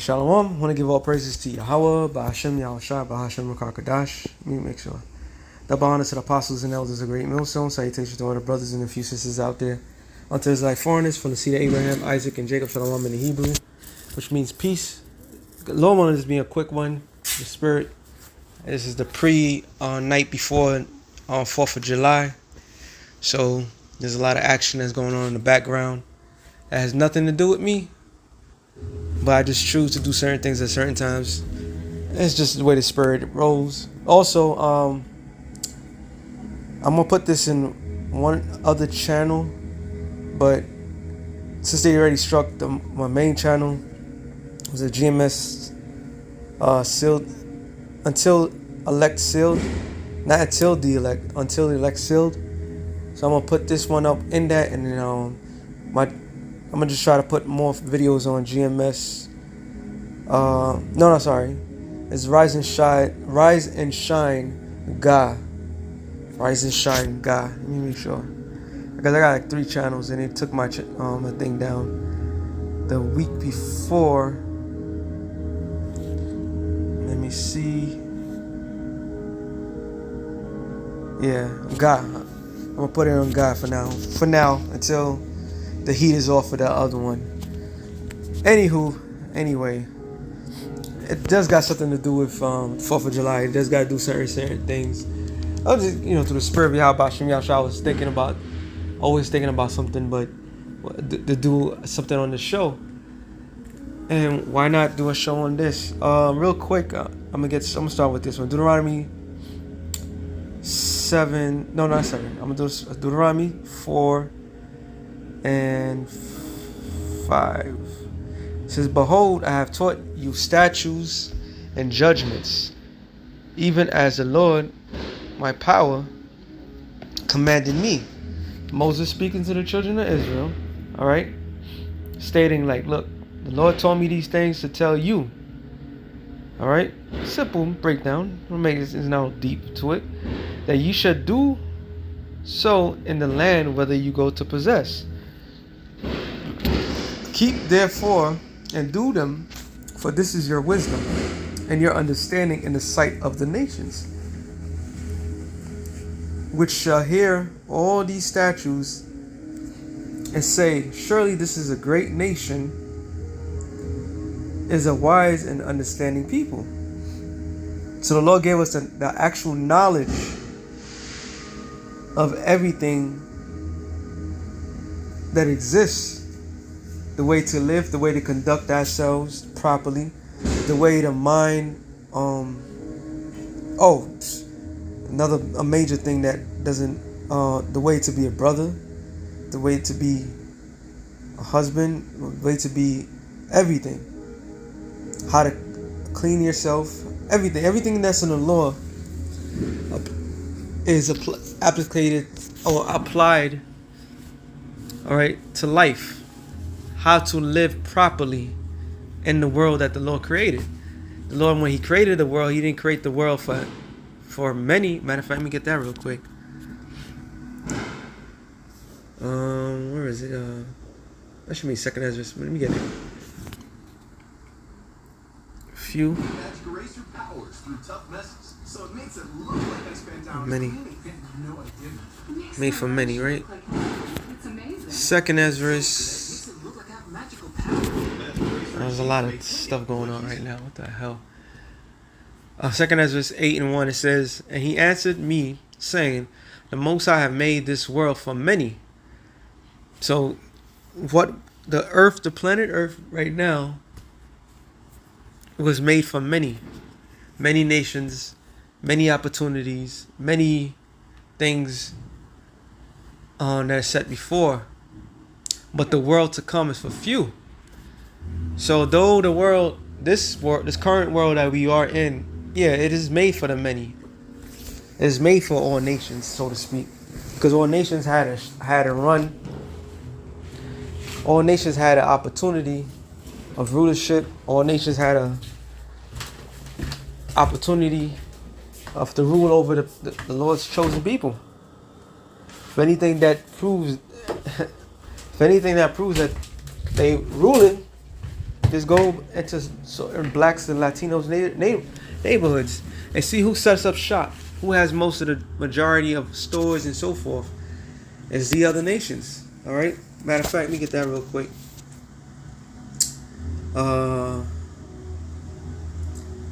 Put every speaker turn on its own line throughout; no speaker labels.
Shalom. I want to give all praises to Yahweh, Ba'ashem Yahushua, Ba'ashem Rakar Let me make sure. Double honor to the apostles and elders of Great Millstone. Salutations to all the brothers and a few sisters out there. Unto Israelite foreigners from the seed of Abraham, Isaac, and Jacob. Shalom in the Hebrew, which means peace. Lord wanted this to be a quick one. The Spirit. This is the night before 4th of July. So there's a lot of action that's going on in the background. That has nothing to do with me. But I just choose to do certain things at certain times. It's just the way the Spirit rolls. Also, I'm going to put this in one other channel. But since they already struck my main channel, it was a GMS sealed until elect sealed. Not until the elect, until the elect sealed. So I'm going to put this one up in that. And then I'm going to just try to put more videos on GMS. Sorry. It's Rise and Shine God. Rise and Shine God. Let me make sure. Because I got like 3 channels and it took my thing down the week before. Let me see. Yeah, God. I'm going to put it on God for now. For now, until the heat is off of the other one. Anyway, it does got something to do with 4th of July. It does got to do certain things. I was just, through the Spirit of Yahweh Shem Yahshua, I was always thinking about something, but to do something on the show. And why not do a show on this? Real quick, I'm gonna start with this one. Deuteronomy 7. No, not 7. I'm gonna do Deuteronomy 4 and 5. It says, "Behold, I have taught you statutes and judgments, even as the Lord, my power, commanded me." Moses speaking to the children of Israel, all right, stating like, "Look, the Lord told me these things to tell you." All right, simple breakdown. We'll make it now deep to it. That you should do so in the land whether you go to possess. Keep therefore and do them, for this is your wisdom and your understanding in the sight of the nations, which shall hear all these statutes and say, "Surely this is a great nation, is a wise and understanding people." So the Lord gave us the actual knowledge of everything that exists. The way to live, the way to conduct ourselves properly, the way to mind. Another major thing that doesn't. The way to be a brother, the way to be a husband, the way to be everything. How to clean yourself, everything that's in the law is applied, all right, to life. How to live properly in the world that the Lord created. The Lord, when He created the world, He didn't create the world for many. Matter of fact, let me get that real quick. Where is it? That should be 2nd Ezra. Let me get it. Few. Many. Made for many, right? 2nd Ezra. There's a lot of stuff going on right now. What the hell? 2nd Ezra 8:1. It says, "And he answered me, saying, The Most High have made this world for many." So, what the earth, the planet Earth right now, was made for many nations, many opportunities, many things that are set before. But the world to come is for few. So though this current world that we are in, it is made for the many. It is made for all nations, so to speak, because all nations had a run. All nations had an opportunity of rulership. All nations had a opportunity of to rule over the Lord's chosen people. If anything that proves that they ruling, Just go into certain blacks and Latinos neighborhoods and see who sets up shop, who has most of the majority of stores and so forth. It's the other nations. All right. Matter of fact, let me get that real quick.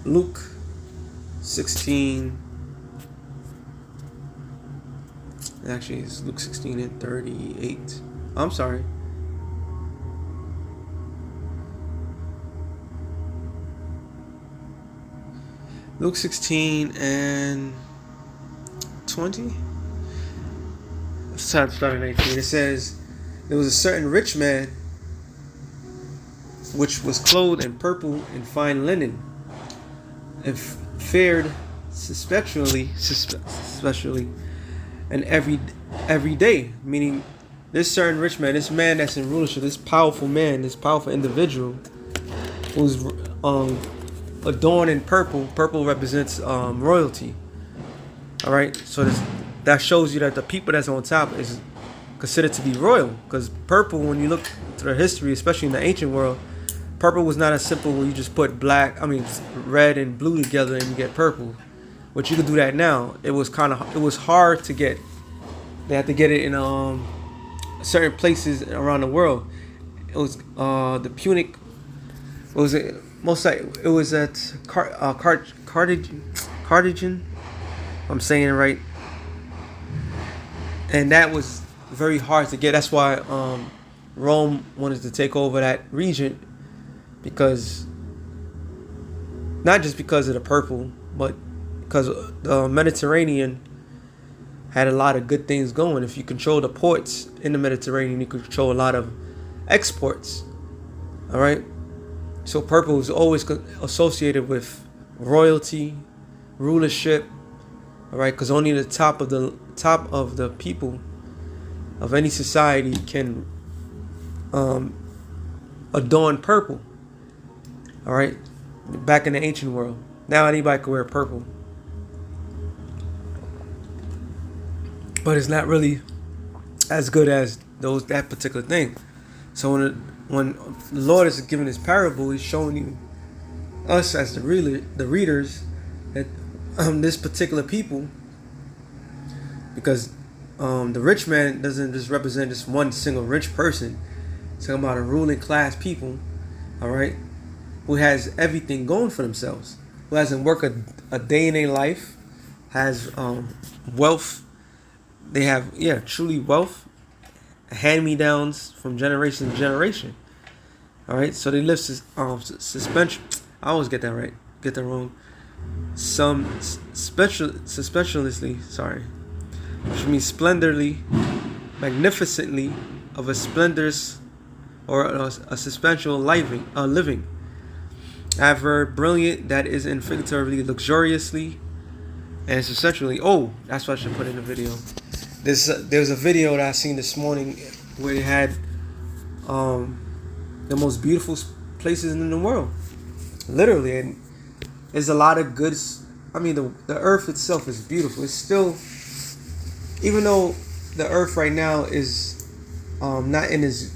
Luke 16. Actually, it's Luke 16 and 38. I'm sorry. Luke 16 and 20. Starting 19. It says, there was a certain rich man which was clothed in purple and fine linen, and fared suspectually, and every day. Meaning, this certain rich man, this man that's in rulership, this powerful man, this powerful individual, who's adorned in purple. Purple represents royalty. All right, so that shows you that the people that's on top is considered to be royal. Because purple, when you look to the history, especially in the ancient world, purple was not as simple where you just put red and blue together and you get purple. But you could do that now. It was hard to get. They had to get it in certain places around the world. It was the Punic. What was it? Most like it was at Carthage. I'm saying it right. And that was very hard to get. That's why Rome wanted to take over that region, because not just because of the purple, but because the Mediterranean had a lot of good things going. If you control the ports in the Mediterranean, you could control a lot of exports. All right. So purple is always associated with royalty, rulership. All right, because only the top of the people of any society can adorn purple. All right, back in the ancient world. Now anybody can wear purple, but it's not really as good as that particular thing. So when the Lord is giving this parable, He's showing you, us as the readers, that this particular people, because the rich man doesn't just represent just one single rich person. It's talking about a ruling class people, all right, who has everything going for themselves, who hasn't worked a day in their life, has wealth. They have truly wealth, hand-me-downs from generation to generation. All right, so they live suspension. I always get that right. Get that wrong. Suspiciously, which means splendidly, magnificently, of a splendorous or a suspensual living. Adverb brilliant, that is infinitively, luxuriously, and essentially. Oh, that's what I should put in the video. There's a video that I seen this morning where they had the most beautiful places in the world, literally, and there's a lot of goods. I mean, the earth itself is beautiful. It's still, even though the earth right now is not in its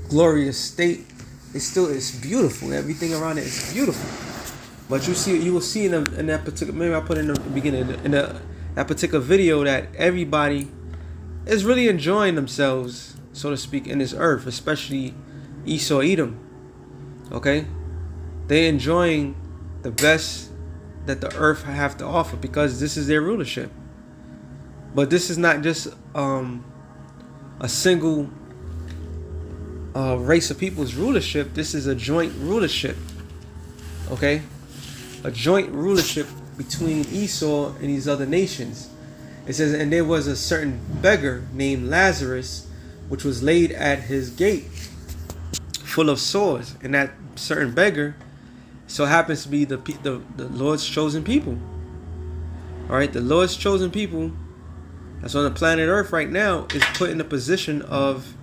glorious state, it's beautiful. Everything around it is beautiful. But you will see in that particular, maybe I put in the beginning, that particular video, that everybody is really enjoying themselves, so to speak, in this earth, especially Esau, Edom. Okay, they're enjoying the best that the earth have to offer, because this is their rulership. But this is not just a single race of people's rulership. This is a joint rulership. Okay, a joint rulership between Esau and these other nations. It says, and there was a certain beggar named Lazarus, which was laid at his gate, full of sores. And that certain beggar so happens to be the Lord's chosen people. All right, the Lord's chosen people that's on the planet Earth right now is put in a position of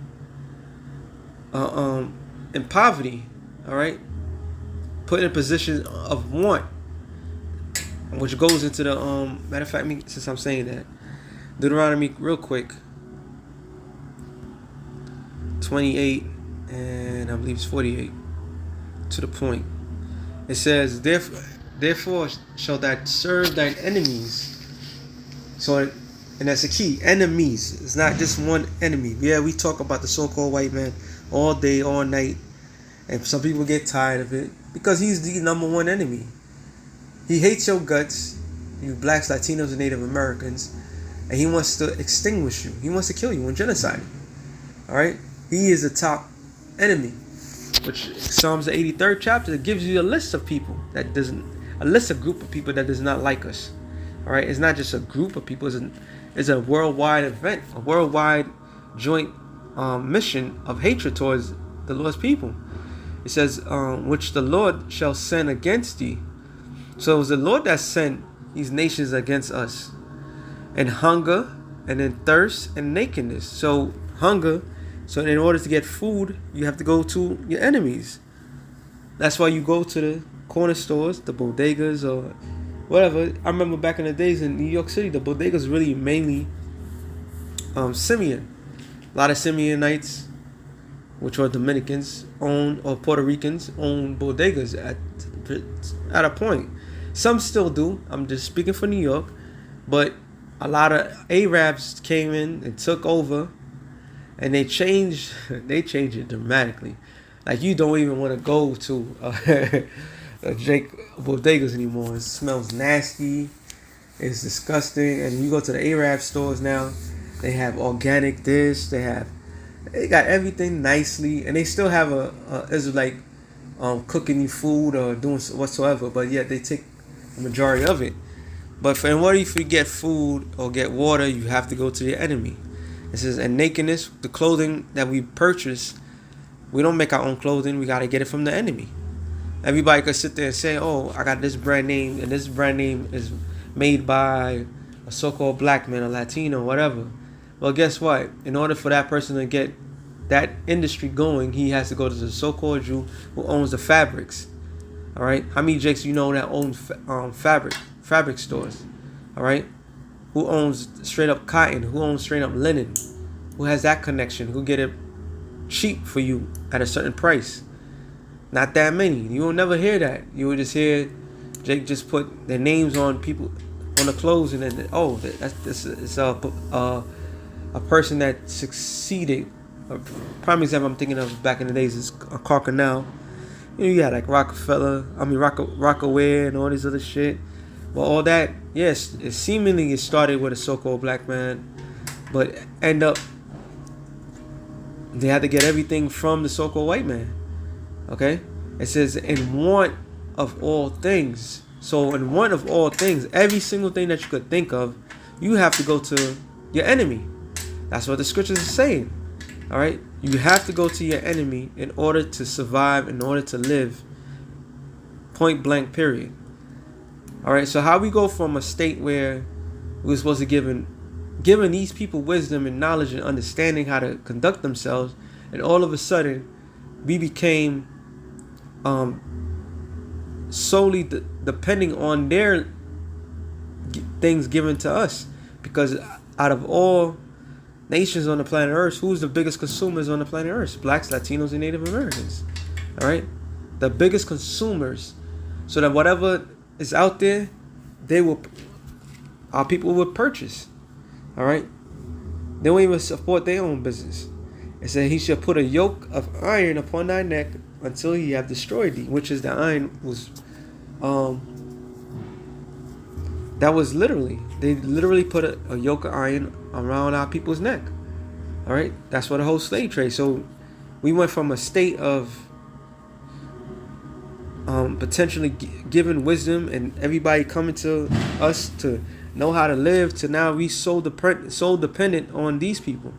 in poverty. All right, put in a position of want, which goes into the matter of fact, since I'm saying that, Deuteronomy, real quick, 28 and I believe it's 48. to the point. It says, therefore shall thou serve thine enemies. So, and that's the key. Enemies. It's not just one enemy. Yeah, we talk about the so-called white man all day, all night. And some people get tired of it because he's the number one enemy. He hates your guts, you blacks, Latinos, and Native Americans, and he wants to extinguish you. He wants to kill you and genocide you. Alright? He is the top enemy. Which Psalms the 83rd chapter gives you a list of people that doesn't, a list of group of people that does not like us. Alright? It's not just a group of people, it's a worldwide event, a worldwide joint mission of hatred towards the Lord's people. It says, which the Lord shall send against thee. So it was the Lord that sent these nations against us. And hunger, and then thirst, and nakedness. So hunger, so in order to get food, you have to go to your enemies. That's why you go to the corner stores, the bodegas, or whatever. I remember back in the days in New York City, the bodegas really mainly Simeon. A lot of Simeonites, which are Dominicans, own, or Puerto Ricans, own bodegas at a point. Some still do. I'm just speaking for New York. But a lot of Arabs came in and took over. And they changed it dramatically. Like, you don't even want to go to Jake bodegas anymore. It smells nasty. It's disgusting. And you go to the Arab stores now, they have organic this. They got everything nicely, and they still have a Israelite cooking you food or doing whatsoever. But yet they take the majority of it. But in order for you to get food or get water, you have to go to the enemy. It says, and nakedness, the clothing that we purchase, we don't make our own clothing. We got to get it from the enemy. Everybody could sit there and say, oh, I got this brand name, and this brand name is made by a so-called black man, a Latino, whatever. Well, guess what? In order for that person to get that industry going, he has to go to the so-called Jew who owns the fabrics. All right? How many Jakes you know that own fabric stores? All right? Who owns straight up cotton? Who owns straight up linen? Who has that connection? Who get it cheap for you at a certain price? Not that many. You will never hear that. You will just hear Jake just put their names on people on the clothes, and then it's a person that succeeded. A prime example I'm thinking of back in the days is a Carcanal. You had like Rockaware and all this other shit. But all that, yes, it started with a so-called black man, but end up they had to get everything from the so-called white man. Okay? It says, in want of all things. So in want of all things, every single thing that you could think of, you have to go to your enemy. That's what the scriptures are saying. All right? You have to go to your enemy in order to survive, in order to live. Point blank, period. All right? So how we go from a state where we're supposed to giving these people wisdom and knowledge and understanding how to conduct themselves, and all of a sudden we became solely depending on their things given to us. Because out of all nations on the planet Earth, who's the biggest consumers on the planet Earth? Blacks, Latinos, and Native Americans. All right, the biggest consumers. So that whatever is out there, our people will purchase. All right, they won't even support their own business. It said, he shall put a yoke of iron upon thy neck until he have destroyed thee, which is the iron was, that was literally, they literally put a yoke of iron around our people's neck. All right, that's what the whole slave trade. So we went from a state of potentially giving wisdom and everybody coming to us to know how to live, to now we so dependent on these people.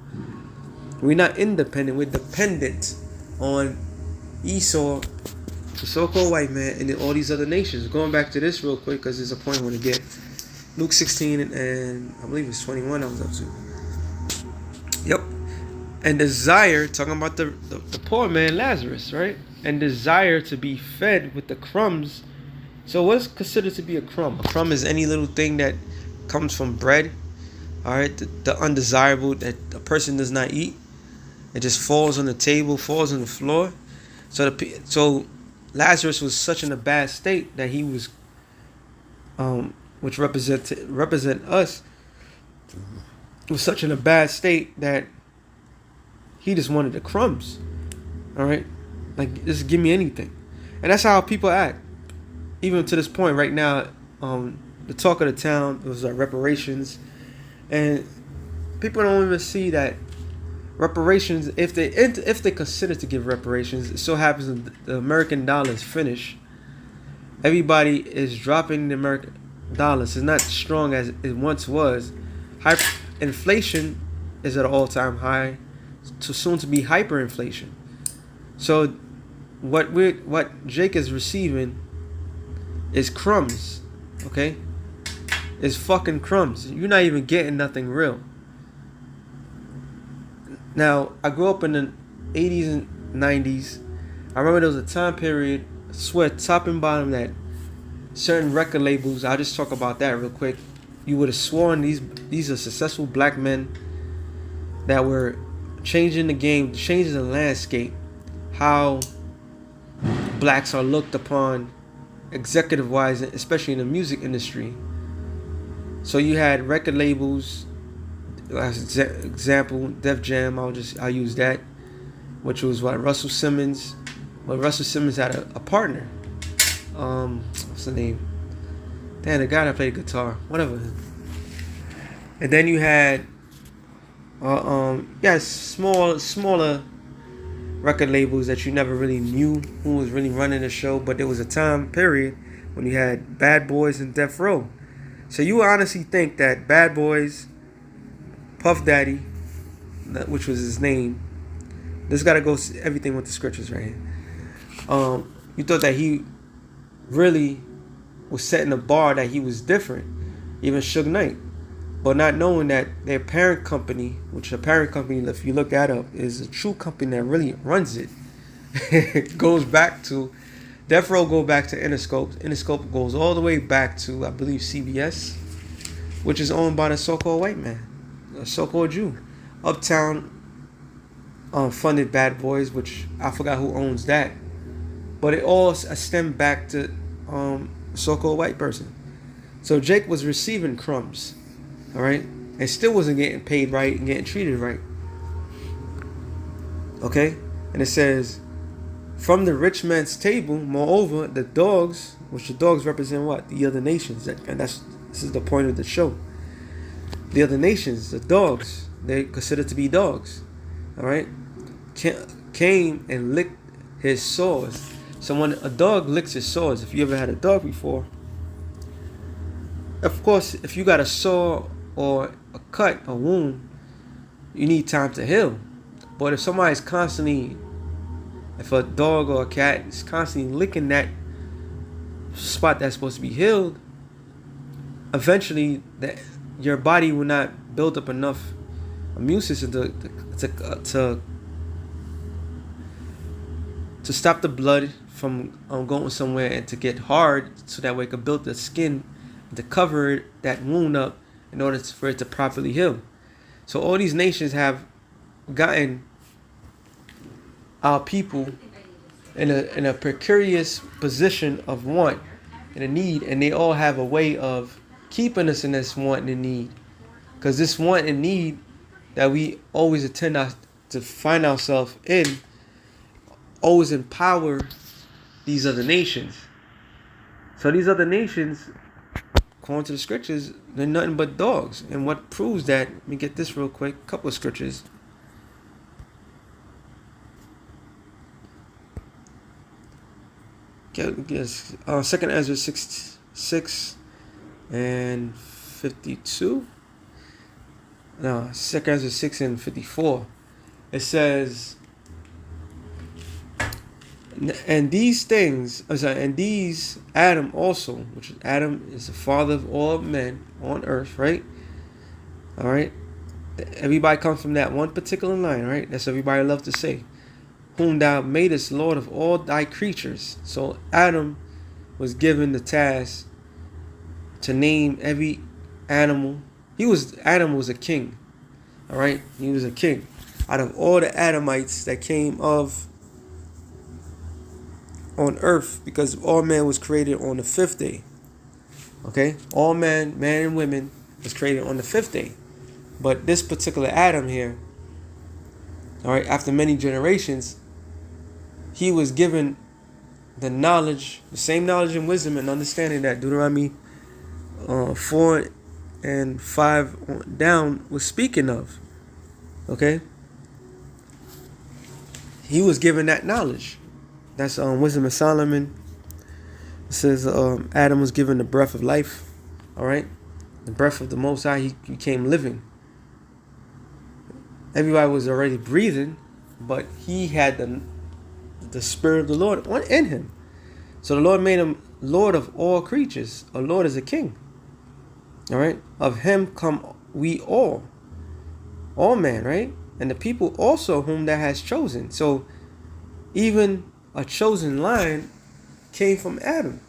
We're not independent, we're dependent on Esau, the so-called white man, and then all these other nations. Going back to this real quick, because there's a point I want to get. Luke 16 and I believe it's 21 I was up to. Yep. And desire, talking about the poor man Lazarus, right? And desire to be fed with the crumbs. So what's considered to be a crumb? A crumb is any little thing that comes from bread. All right, the undesirable that a person does not eat. It just falls on the table, falls on the floor. So Lazarus was such in a bad state that he was, which represent us, was such in a bad state that he just wanted the crumbs. All right, like just give me anything, and that's how people act. Even to this point, right now, the talk of the town was reparations, and people don't even see that reparations. If they consider to give reparations, it so happens that the American dollar is finished. Everybody is dropping the American dollars. It's not strong as it once was. Inflation is at an all-time high, to soon to be hyperinflation. So what Jake is receiving is crumbs, okay? It's fucking crumbs. You're not even getting nothing real. Now, I grew up in the 80s and 90s. I remember there was a time period, I swear, top and bottom, that certain record labels, I'll just talk about that real quick. You would have sworn these are successful black men that were changing the game, changing the landscape, how blacks are looked upon executive wise, especially in the music industry. So you had record labels, as example, Def Jam, I'll use that, which was what Russell Simmons. Well, Russell Simmons had a partner. What's the name? Damn, the guy that played guitar, whatever. And then you had smaller record labels that you never really knew who was really running the show, but there was a time period when you had Bad Boys and Death Row. So you honestly think that Bad Boys, Puff Daddy, which was his name, this gotta go everything with the scriptures right here. You thought that he really was setting a bar, that he was different, even Suge Knight, but not knowing that their parent company, which a parent company, if you look that up, is a true company that really runs it. Goes back to Death Row, go back to Interscope. Interscope goes all the way back to, I believe, CBS, which is owned by the so-called white man, a so-called Jew. Uptown funded Bad Boys, which I forgot who owns that, but it all stemmed back to so-called white person. So Jake was receiving crumbs, all right, and still wasn't getting paid right and getting treated right. Okay, and it says, from the rich man's table, moreover, the dogs, which the dogs represent what? The other nations, and this is the point of the show. The other nations, the dogs, they considered to be dogs, all right, came and licked his sores. So when a dog licks his sores, if you ever had a dog before, of course, if you got a sore or a cut, a wound, you need time to heal. But if somebody's constantly, if a dog or a cat is constantly licking that spot that's supposed to be healed, eventually your body will not build up enough immune system to stop the blood from going somewhere and to get hard, so that way it can build the skin and to cover that wound up in order for it to properly heal. So all these nations have gotten our people in a precarious position of want and a need, and they all have a way of keeping us in this want and need, because this want and need that we always tend to find ourselves in always empower these other nations. So these other nations, according to the scriptures, they're nothing but dogs. And what proves that, let me get this real quick, a couple of scriptures. Yes, 2nd Ezra 6 and 52. No, 2nd Ezra 6 and 54. It says, and these things, and these Adam also, which Adam is the father of all men on earth, right? All right. Everybody comes from that one particular line, right? That's what everybody loves to say. Whom thou madest Lord of all thy creatures. So Adam was given the task to name every animal. Adam was a king. All right, he was a king. Out of all the Adamites that came of on earth because all man was created on the fifth day. Okay? All man and women was created on the fifth day. But this particular Adam here, all right, after many generations, he was given the knowledge, the same knowledge and wisdom and understanding that Deuteronomy 4 and 5 down was speaking of. Okay? He was given that knowledge. That's Wisdom of Solomon. It says Adam was given the breath of life. All right? The breath of the Most High, he became living. Everybody was already breathing, but he had the Spirit of the Lord in him. So the Lord made him Lord of all creatures. A Lord is a king. All right? Of him come we all man, right? And the people also whom that has chosen. So even a chosen line came from Adam.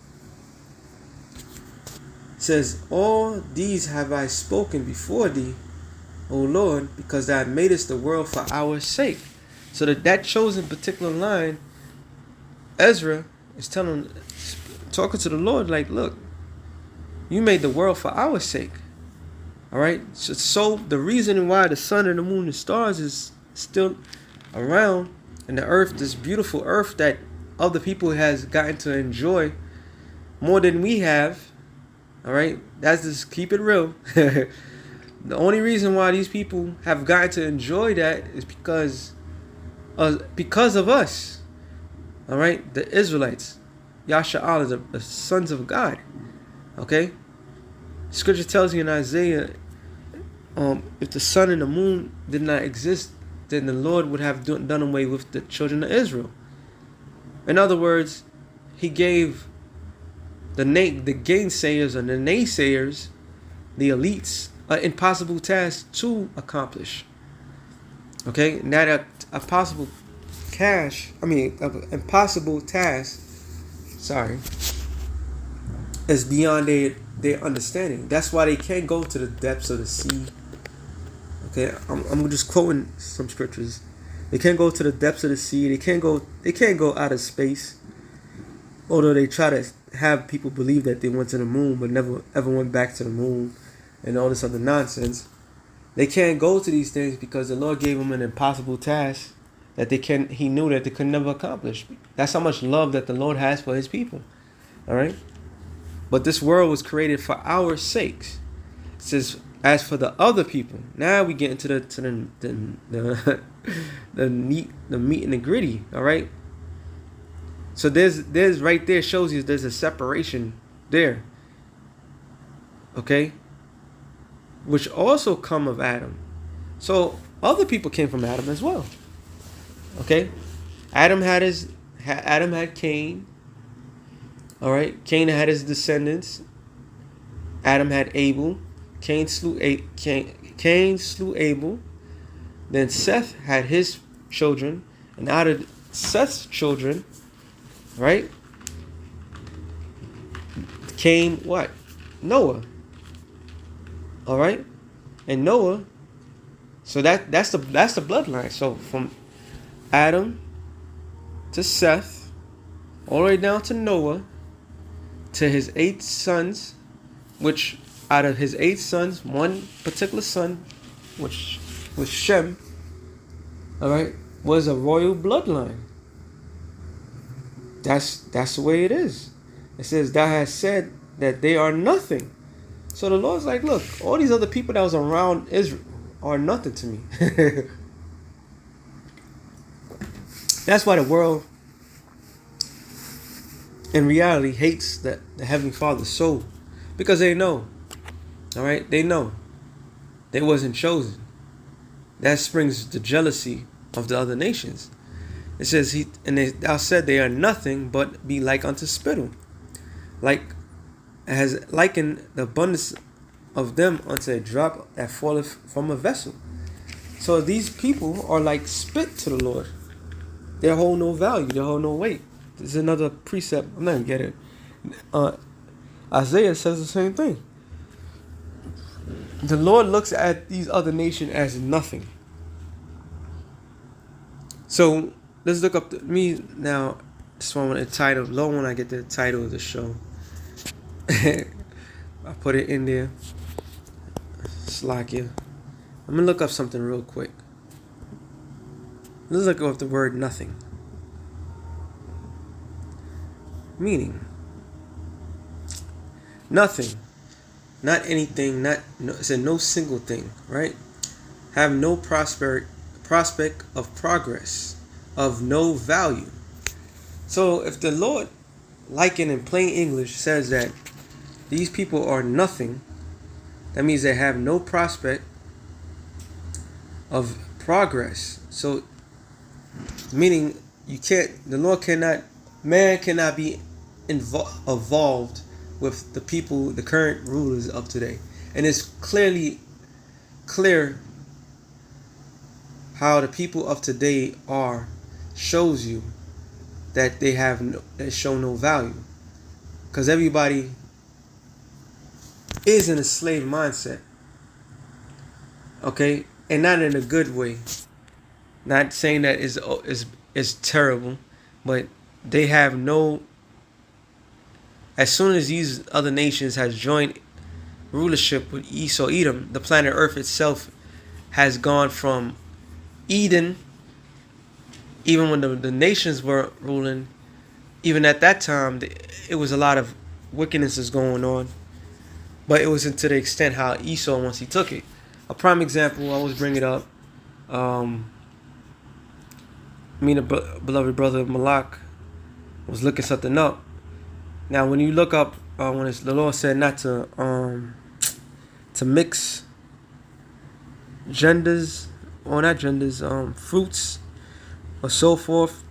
It says, all these have I spoken before thee, O Lord, because thou madest the world for our sake. So that chosen particular line, Ezra is talking to the Lord like, look, you made the world for our sake. All right? So the reason why the sun and the moon and stars is still around, and the earth, this beautiful earth that other people has gotten to enjoy more than we have, all right? That's just keep it real. The only reason why these people have gotten to enjoy that is because of us. All right? The Israelites. Yasha'al, the sons of God. Okay? Scripture tells you in Isaiah, if the sun and the moon did not exist, then the Lord would have done away with the children of Israel. In other words, he gave the gainsayers and the naysayers, the elites, an impossible task to accomplish. Okay? And that impossible task, is beyond their understanding. That's why they can't go to the depths of the sea. Okay, I'm just quoting some scriptures. They can't go to the depths of the sea. They can't go out of space. Although they try to have people believe that they went to the moon but never ever went back to the moon and all this other nonsense. They can't go to these things because the Lord gave them an impossible task that he knew that they could never accomplish. That's how much love that the Lord has for his people. All right? But this world was created for our sakes. It says, as for the other people, now we get into the meat and the gritty. All right. So there's right there shows you there's a separation there. Okay. Which also come of Adam. So other people came from Adam as well. Okay. Adam had Cain. All right. Cain had his descendants. Adam had Abel. Cain slew Abel. Then Seth had his children, and out of Seth's children, right, came what? Noah. All right, and Noah. So that's the bloodline. So from Adam to Seth, all the way down to Noah, to his 8 sons, which out of his 8 sons, one particular son, which was Shem, all right, was a royal bloodline. That's the way it is. It says, thou hast said that they are nothing. So the Lord's like, look, all these other people that was around Israel are nothing to me. That's why the world, in reality, hates the Heavenly Father so, because they know. All right, they know they wasn't chosen. That springs the jealousy of the other nations. It says thou said they are nothing but be like unto spittle, like has likened the abundance of them unto a drop that falleth from a vessel. So these people are like spit to the Lord. They hold no value. They hold no weight. This is another precept. I'm not gonna get it. Isaiah says the same thing. The Lord looks at these other nations as nothing. So let's look up me now. This one with the title. Low when I get the title of the show. I put it in there. Slakia. I'm gonna look up something real quick. Let's look up the word nothing. Meaning. Nothing. Not anything. It said no single thing. Right? Have no prospect of progress. Of no value. So if the Lord, like in plain English, says that these people are nothing, that means they have no prospect of progress. So, meaning man cannot be evolved with the people, the current rulers of today. And it's clear how the people of today shows you that they show no value, because everybody is in a slave mindset, okay, and not in a good way. Not saying that is terrible, but they have no. As soon as these other nations has joined rulership with Esau, Edom, the planet Earth itself has gone from Eden. Even when the nations were ruling, even at that time, it was a lot of wickedness going on. But it wasn't to the extent how Esau, once he took it. A prime example, I always bring it up. Me and a beloved brother Malak was looking something up. Now, when you look up, when the Lord said not to mix genders, or not genders, fruits, or so forth.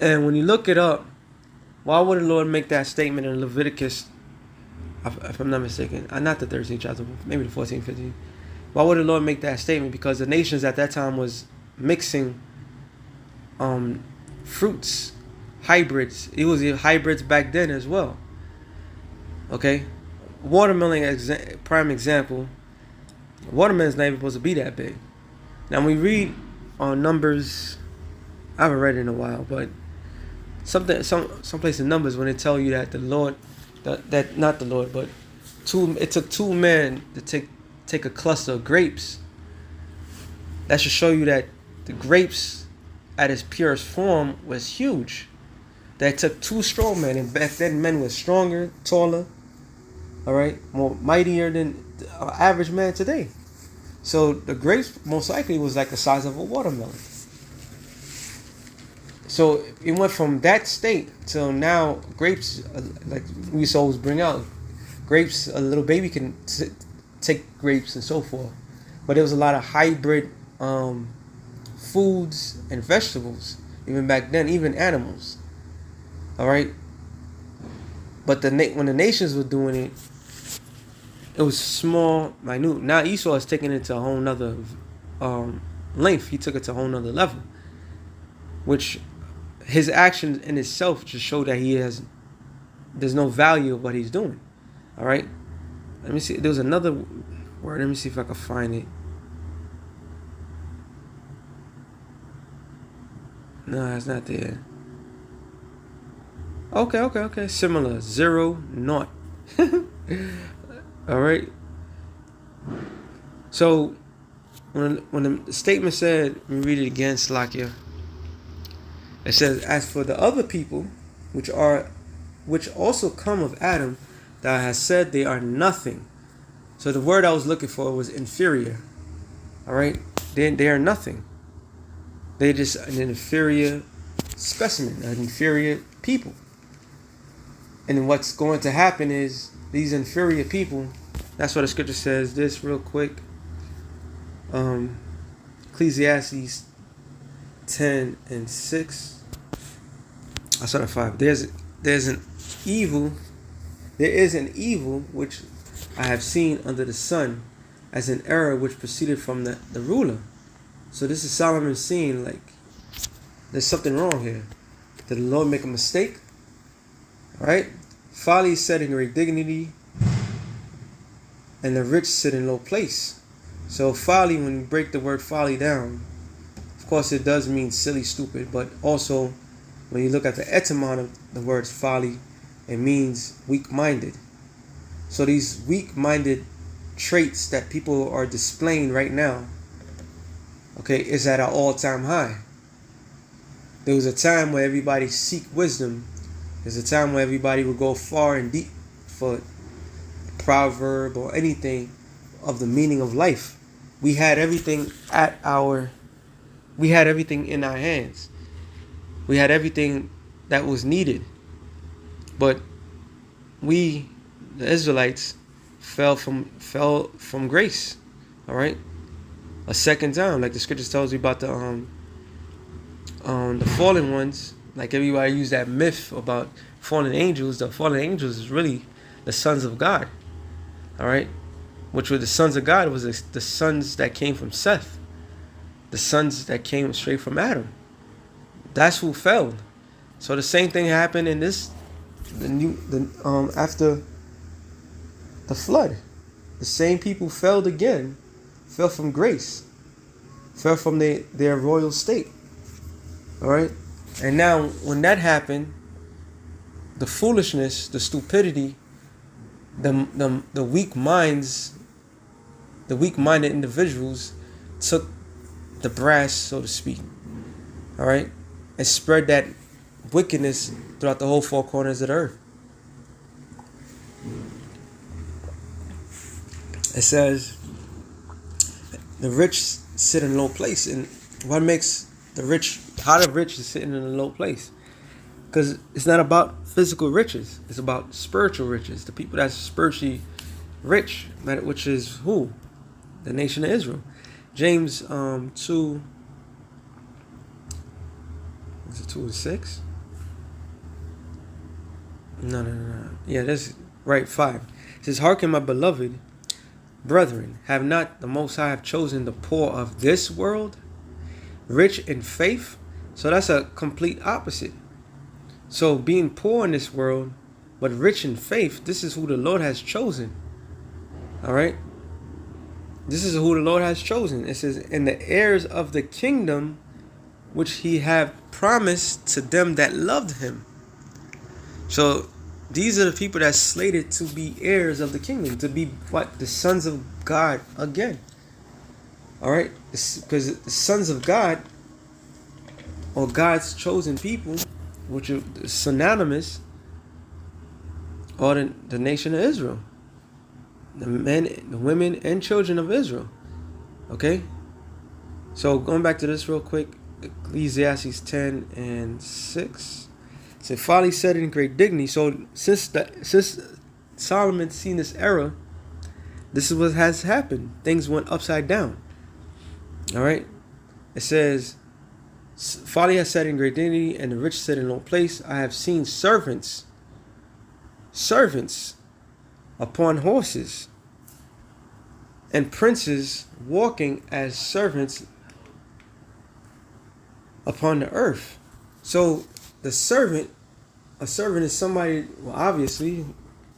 And when you look it up, why would the Lord make that statement in Leviticus, if I'm not mistaken, not the 13th chapter, maybe the 14th, 15th. Why would the Lord make that statement? Because the nations at that time was mixing fruits, hybrids. It was hybrids back then as well. Okay? Watermelon, prime example. Watermelon's not even supposed to be that big. Now, when we read on Numbers, I haven't read it in a while, but someplace in Numbers when they tell you that the Lord, not the Lord, but it took 2 men to take a cluster of grapes. That should show you that the grapes at its purest form was huge. That took 2 strong men, and back then men were stronger, taller, all right, more mightier than the average man today. So the grapes most likely was like the size of a watermelon. So it went from that state till now. Grapes, like we used to always bring out, grapes, a little baby can take grapes and so forth. But there was a lot of hybrid foods and vegetables, even back then, even animals. All right. But when the nations were doing it, it was small, minute. Now Esau is taking it to a whole nother length. He took it to a whole nother level, which his action in itself just show that there's no value of what he's doing. All right. Let me see. There was another word. Let me see if I can find it. No, it's not there. Okay. Similar. 0, 0. All right. So when the statement said, let me read it again, Slakia. It says, as for the other people, which also come of Adam, thou hast said they are nothing. So the word I was looking for was inferior. All right. They are nothing. They're just an inferior specimen, an inferior people. And what's going to happen is these inferior people, that's what the scripture says. This real quick. Ecclesiastes 10:6. I started 5. There is an evil which I have seen under the sun, as an error which proceeded from the ruler. So this is Solomon seeing like there's something wrong here. Did the Lord make a mistake? Right? Folly is set in great dignity, and the rich sit in low place. So folly, when you break the word folly down, of course it does mean silly, stupid, but also When you look at the etymon of the word folly, it means weak-minded. So these weak-minded traits that people are displaying right now, okay, is at an all-time high. There was a time where everybody seek wisdom. There's a time where everybody would go far and deep for a proverb or anything of the meaning of life. We had everything in our hands. We had everything that was needed. But we, the Israelites, fell from grace. All right? A second time, like the scriptures tells you about the fallen ones. Like everybody used that myth about fallen angels. The fallen angels is really the sons of God. All right? Which were the sons of God, was the sons that came from Seth. The sons that came straight from Adam. That's who fell. So the same thing happened in after the flood. The same people fell again, fell from grace, fell from their royal state. All right? And now when that happened, the foolishness, the stupidity, the weak minds, the weak-minded individuals took the brass, so to speak. All right? And spread that wickedness throughout the whole four corners of the earth. It says, the rich sit in a low place. And what makes how the rich is sitting in a low place? Because it's not about physical riches. It's about spiritual riches. The people that's spiritually rich, which is who? The nation of Israel. James 2. Is it 2 and 6? No. Yeah, that's right, 5. It says, hearken, my beloved brethren, have not the Most High have chosen the poor of this world, rich in faith? So that's a complete opposite. So being poor in this world, but rich in faith, this is who the Lord has chosen. All right? This is who the Lord has chosen. It says, in the heirs of the kingdom, which he have promised to them that loved him. So these are the people that's slated to be heirs of the kingdom, to be what? The sons of God again. All right? Because the sons of God, or God's chosen people, which are synonymous, are the nation of Israel. The men, the women, and children of Israel. Okay? So going back to this real quick, Ecclesiastes 10 and 6. It said, folly said in great dignity. So since Solomon seen this era, this is what has happened. Things went upside down. All right? It says, folly has said in great dignity, and the rich sit in low place. I have seen servants upon horses, and princes walking as servants upon the earth. So a servant is somebody, well, obviously,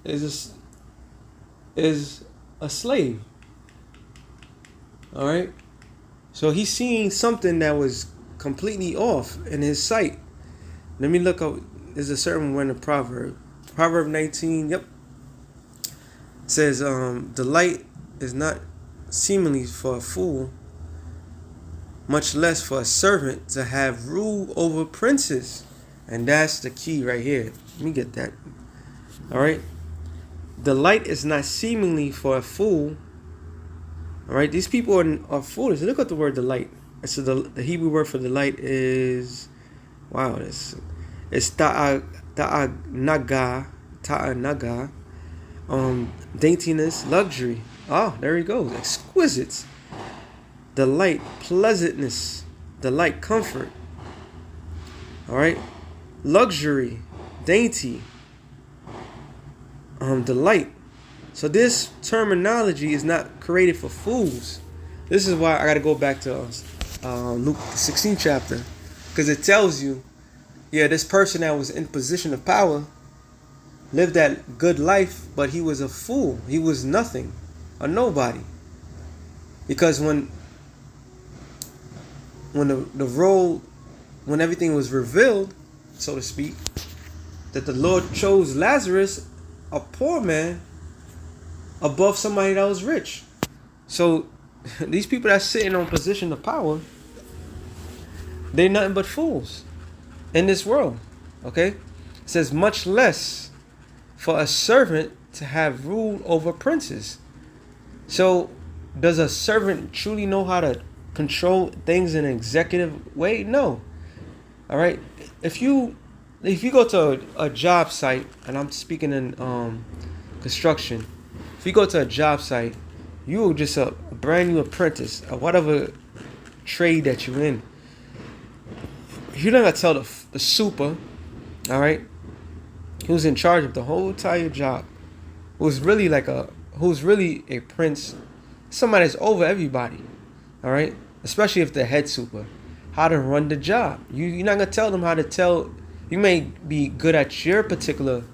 is a slave. All right? So he's seeing something that was completely off in his sight. Let me look up. There's a certain one in Proverb 19. Yep. It says, delight is not seemingly for a fool, much less for a servant to have rule over princes. And that's the key right here. Let me get that. All right. Delight is not seemingly for a fool. All right. These people are foolish. Look at the word delight. So the Hebrew word for delight is, wow, it's ta'anaga, daintiness, luxury. Oh, there he goes. Exquisite. Delight, pleasantness, delight, comfort. All right. Luxury, dainty, delight. So this terminology is not created for fools. This is why I got to go back to Luke 16 chapter, because it tells you, yeah, this person that was in position of power lived that good life, but he was a fool. He was nothing, a nobody. Because when everything was revealed, so to speak, that the Lord chose Lazarus, a poor man, above somebody that was rich. So these people that's sitting on position of power, they're nothing but fools in this world. Okay? It says, much less for a servant to have rule over princes. So does a servant truly know how to control things in an executive way? No. All right. If you go to a job site, and I'm speaking in construction, if you go to a job site, you just a brand new apprentice or whatever trade that you're in. You're not gonna tell the super, all right, who's in charge of the whole entire job, who's really a prince, somebody that's over everybody, all right, especially if the head super, how to run the job. You're not gonna tell them how to tell. You may be good at your particular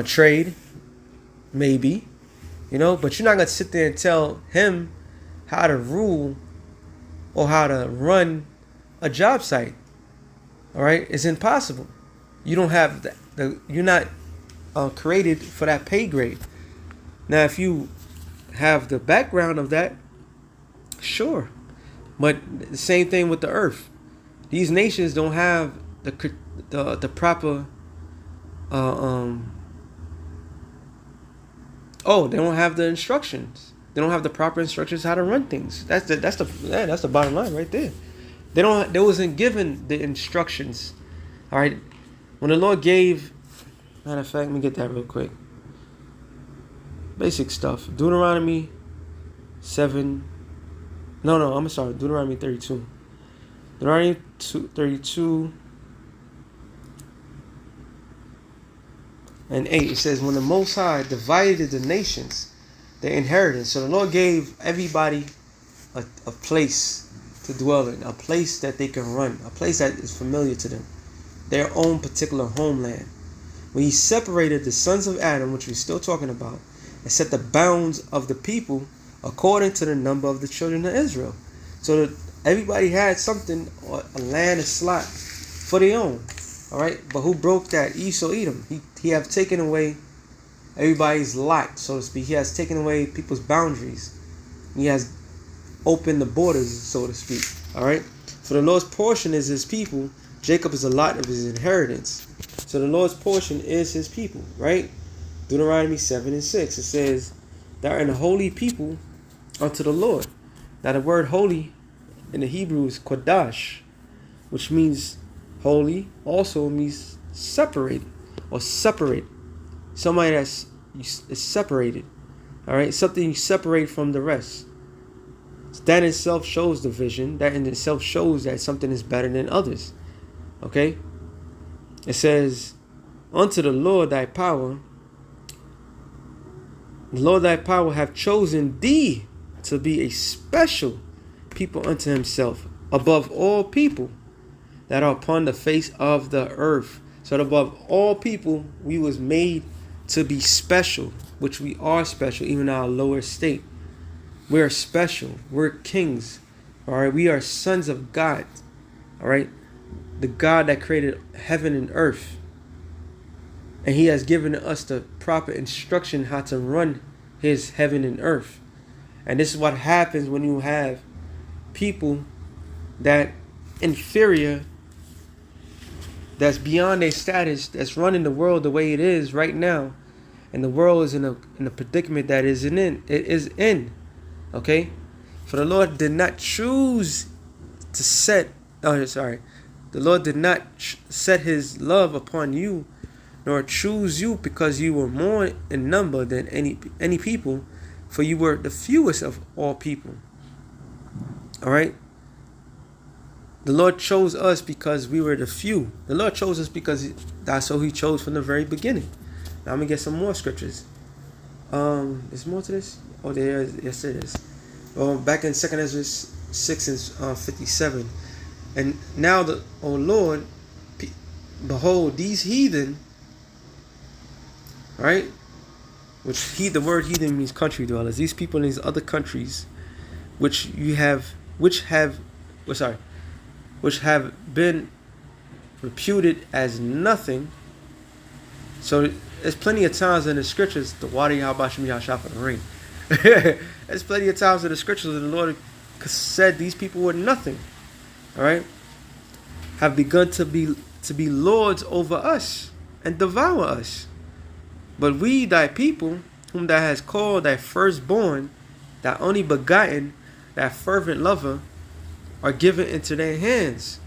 trade, maybe, but you're not gonna sit there and tell him how to rule or how to run a job site. All right, it's impossible. You don't have you're not created for that pay grade. Now, if you have the background of that, sure, but the same thing with the earth. These nations don't have the proper they don't have the instructions. They don't have the proper instructions how to run things. That's the bottom line right there. They wasn't given the instructions. All right, when the Lord gave, matter of fact, let me get that real quick. Basic stuff. Deuteronomy 7. No, I'm sorry. Deuteronomy 32. Deuteronomy 32 and 8. It says, when the Most High divided the nations, their inheritance. So the Lord gave everybody a place to dwell in, a place that they can run, a place that is familiar to them, their own particular homeland. When He separated the sons of Adam, which we're still talking about, and set the bounds of the people according to the number of the children of Israel. So that everybody had something, or a land, a slot for their own. All right, but who broke that? Esau, Edom. He have taken away everybody's lot, so to speak. He has taken away people's boundaries. He has opened the borders, so to speak. All right. So the Lord's portion is His people. Jacob is a lot of His inheritance. So the Lord's portion is His people, right? Deuteronomy 7 and 6. It says, "Thou art a holy people unto the Lord." Now the word holy in the Hebrew is kodash, which means holy, also means separated or separate. Somebody is separated. All right, something you separate from the rest. So that in itself shows division. That in itself shows that something is better than others. Okay? It says, unto the Lord thy power, the Lord thy power have chosen thee to be a special people unto Himself, above all people that are upon the face of the earth. So above all people, we was made to be special, which we are special, even in our lower state. We are special. We're kings. All right. We are sons of God. All right. The God that created heaven and earth. And He has given us the proper instruction how to run His heaven and earth. And this is what happens when you have people that inferior, that's beyond their status, that's running the world the way it is right now. And the world is in a predicament that it is in. Okay? For the Lord did not choose to set, the Lord did not set His love upon you, nor choose you because you were more in number than any people, for you were the fewest of all people. All right? The Lord chose us because we were the few. The Lord chose us because that's who He chose from the very beginning. Now I'm going to get some more scriptures. There's more to this? Oh, there is. Yes, there is. Back in 2 Ezra 6 and 57. And now, O Lord, behold, these heathen, right? The word heathen means country dwellers. These people in these other countries, which have been reputed as nothing. So there's plenty of times in the scriptures, the water Yahbashim Yahshua for the rain. There's plenty of times in the scriptures that the Lord said these people were nothing. Alright? Have begun to be lords over us and devour us. But we, thy people, whom thou hast called thy firstborn, thy only begotten, thy fervent lover, are given into their hands.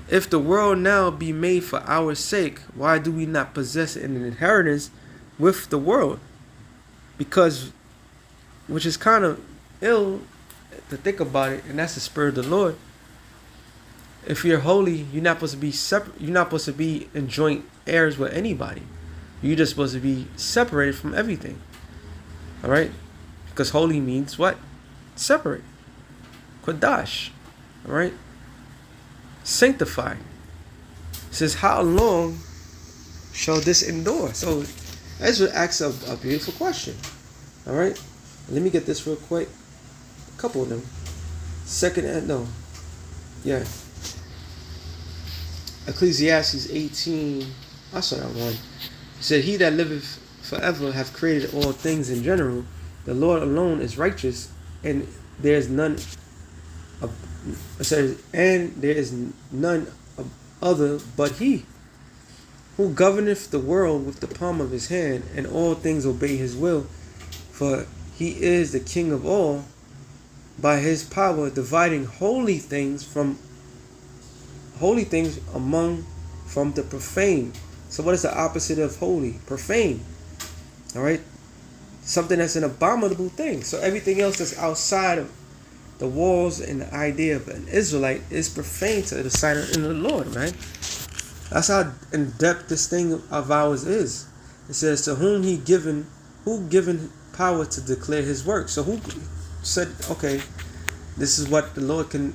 If the world now be made for our sake, why do we not possess an inheritance with the world? Because, which is kind of ill to think about it, and that's the Spirit of the Lord. If you're holy, you're not supposed to be separate. You're not supposed to be in joint heirs with anybody. You're just supposed to be separated from everything. All right, because holy means what? Separate. Kodash. All right. Sanctified. It says, how long shall this endure? So Ezra asks a beautiful question. All right. Let me get this real quick. A couple of them. Ecclesiastes 18. I saw that one. It said, he that liveth forever hath created all things in general. The Lord alone is righteous, and there is none other but he, who governeth the world with the palm of his hand, and all things obey his will. For he is the king of all, by his power dividing holy things from the profane. So what is the opposite of holy? Profane. All right, something that's an abominable thing. So everything else that's outside of the walls and the idea of an Israelite is profane to the sight of the Lord, right? That's how in depth this thing of ours is. It says, to whom who given power to declare his work. So who said, okay, this is what the Lord can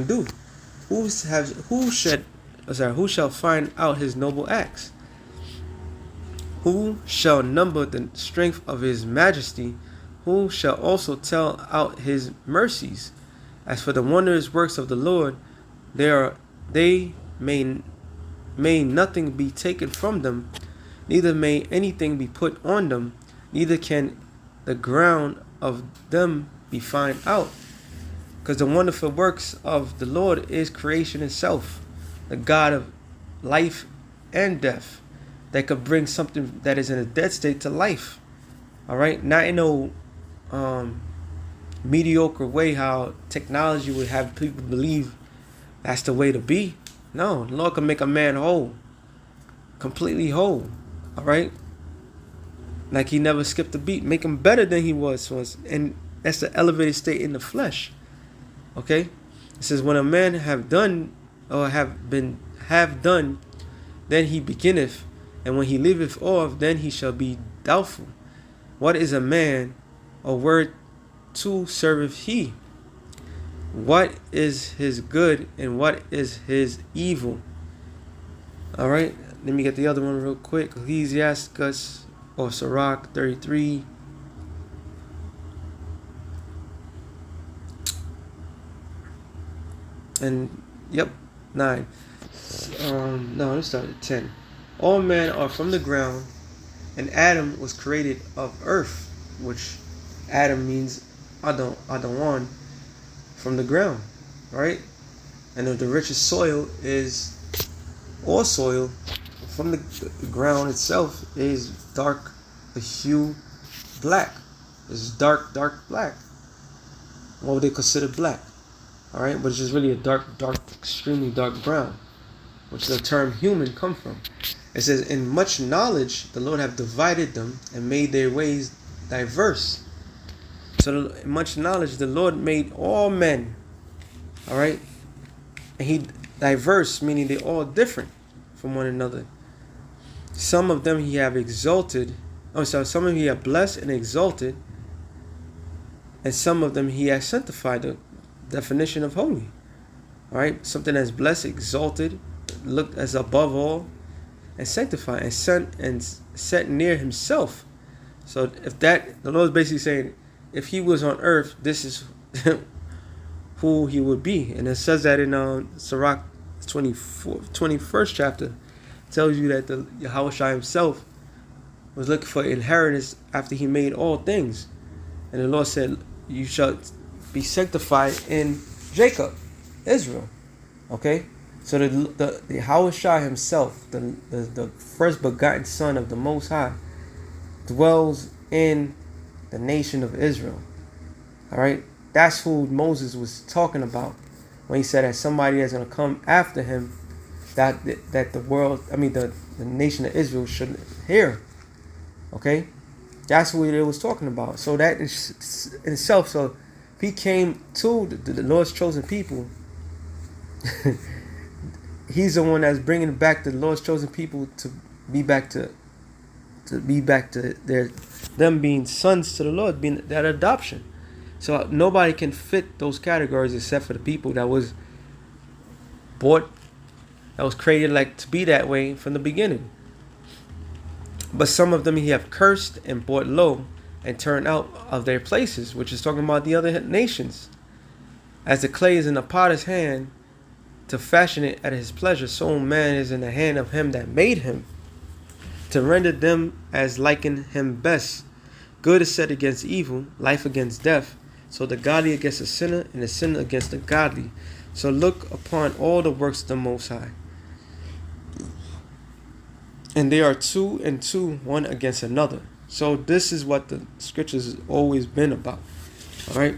do? Who shall find out his noble acts? Who shall number the strength of his majesty? Who shall also tell out his mercies? As for the wondrous works of the Lord, they may nothing be taken from them, neither may anything be put on them, neither can the ground of them be found out. Because the wonderful works of the Lord is creation itself, the God of life and death, that could bring something that is in a dead state to life. All right, not in no mediocre way how technology would have people believe that's the way to be. No, the Lord can make a man whole, completely whole. All right, like he never skipped a beat, make him better than he was once, and that's the elevated state in the flesh. Okay, it says, when a man have done, then he beginneth, and when he leaveth off, then he shall be doubtful. What is a man, or whereto serveth he? What is his good, and what is his evil? All right, let me get the other one real quick. Ecclesiastes or Sirach 33. And 9. Let's start at 10. All men are from the ground, and Adam was created of earth, which Adam means Adawan, from the ground, right? And the richest soil is all soil from the ground itself is dark, the hue black. It's dark black. What would they consider black? All right, but it's just really a dark, extremely dark brown, which the term human come from. It says, in much knowledge, the Lord have divided them and made their ways diverse. So in much knowledge, the Lord made all men. All right, and he diverse, meaning they're all different from one another. Some of them he have exalted. Some of them he have blessed and exalted, and some of them he has sanctified. The definition of holy. All right, something that's blessed, exalted, looked as above all, and sanctified, and set near himself. So if that, the Lord is basically saying, if he was on earth, this is who he would be. And it says that in Sirach 21st chapter. It tells you that the Yahushua himself was looking for inheritance after he made all things. And the Lord said, you shall be sanctified in Jacob, Israel. Okay? So the Yahushua himself, the first begotten son of the Most High, dwells in the nation of Israel. Alright? That's who Moses was talking about when he said that somebody that's going to come after him, that the world, the nation of Israel should hear. Okay? That's what it was talking about. So that is in itself, so if he came to the Lord's chosen people, he's the one that's bringing back the Lord's chosen people to be back to them being sons to the Lord, being that adoption. So nobody can fit those categories except for the people that was bought, that was created like to be that way from the beginning. But some of them he have cursed and brought low and turned out of their places, which is talking about the other nations. As the clay is in the potter's hand to fashion it at his pleasure, so man is in the hand of him that made him, to render them as liken him best. Good is set against evil, life against death. So the godly against the sinner, and the sinner against the godly. So look upon all the works of the Most High. And they are two and two, one against another. So this is what the scriptures has always been about. All right,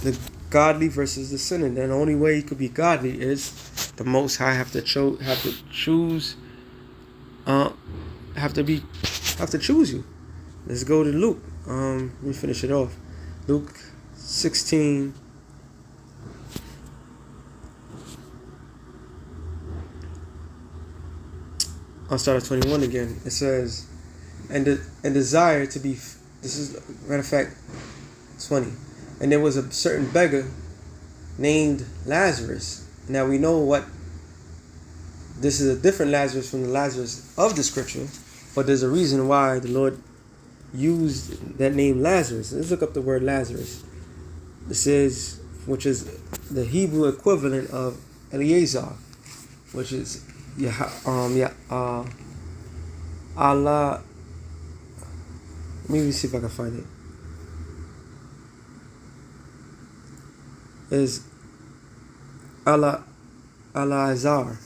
the godly versus the sinner. And the only way you could be godly is the Most High have to choose you. Let's go to Luke. Let me finish it off. Luke 16. I'll start at 21 again. It says, and desire to be. This is matter of fact 20. And there was a certain beggar named Lazarus. Now we know what. This is a different Lazarus from the Lazarus of the scripture, but there's a reason why the Lord used that name Lazarus. Let's look up the word Lazarus. This is, which is the Hebrew equivalent of Eleazar, which is Allah. Let me see if I can find it. Is Eleazar.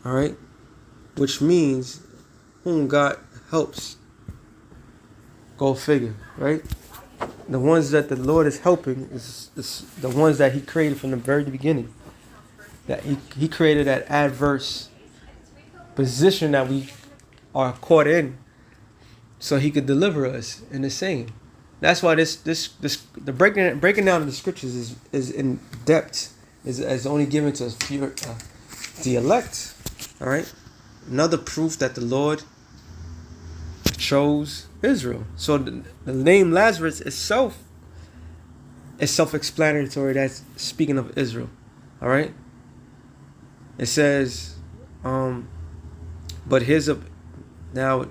All right, which means whom God helps. Go figure, right? The ones that the Lord is helping is the ones that He created from the very beginning. That He created that adverse position that we are caught in, so He could deliver us in the same. That's why the breaking down of the scriptures is in depth, is only given to the elect. All right, another proof that the Lord chose Israel. So the name Lazarus itself is self-explanatory. That's speaking of Israel. All right. It says, but here's now